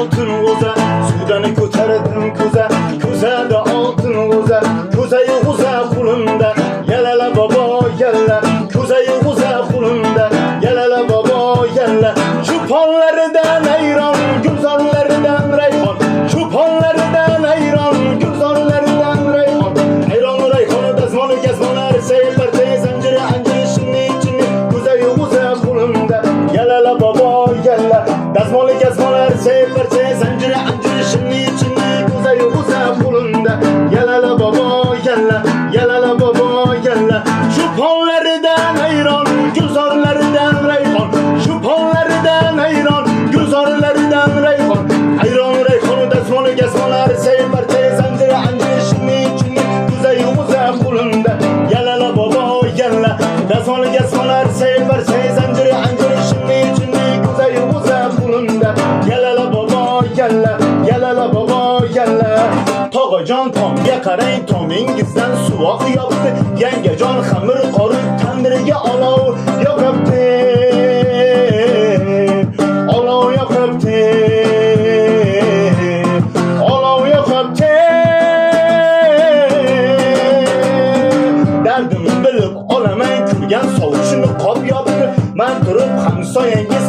oltin g'o'za, suvdan ko'tardim ko'za, ko'zada oltin g'o'za, ko'zayu g'o'za qo'limda, yalala bobo yalla, ko'zayu g'o'za qo'limda, yalala bobo yalla, cho'ponlaridan ayron, gulzorlaridan rayhon, cho'ponlaridan ayron, gulzorlaridan rayhon, ayron rayhon dazmoli gazmolar, sayparcha zanjiri anjiri shinni chinni, ko'zayu g'o'za qo'limda, yalala bobo yalla, dazmoli gazmolar, sayparcha zanjiri anjiri shinni chinni, ko'zayu g'o'za qo'limda, yalala bobo yalla, yalala bobo yalla, cho'ponlaridan ayron, gulzorlaridan rayhon, cho'ponlaridan ayron, gulzorlaridan rayhon, ayron rayhon dazmoli gazmolar, sayparcha zanjiri anjiri shinni chinni, ko'zayu g'o'za qo'limda, yalala bobo yalla, dazmoli gazmolar, sayparcha zanjiri anjiri shinni chinni, ko'zayu g'o'za qo'limda, yalala bobo yalla, yalala bobo yalla. Tog'ajon tomga qarang, tomingizdan suvoq yopdi, yangajon xamir qorib tandiriga olov yoqibdi, olov yoqibdi, olov yoqibdi. Dardim bilib olaman, kulgan sovushini qop yopdi, men turib hamsoyangiz